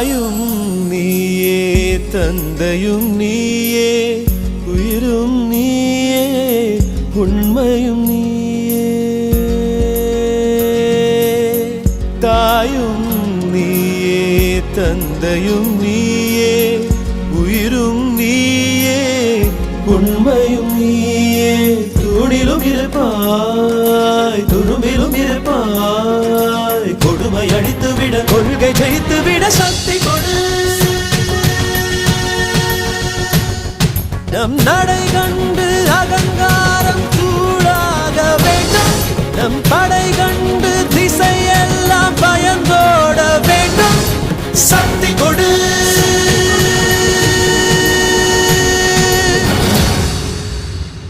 தாயும் நீயே தந்தையும் நீயே உயிரும் நீயே உண்மையும் நீயே தாயும் நீயே தந்தையும் நீயே உயிரும் நீயே உண்மையும் நீயே தூணிலும் இருப்பாய் துரும்பிலும் இருப்பாய் கொடுமை அடித்துவிட கொள்கை ஜெயித்துவிட சக்தி கொடு நம் நடை கண்டு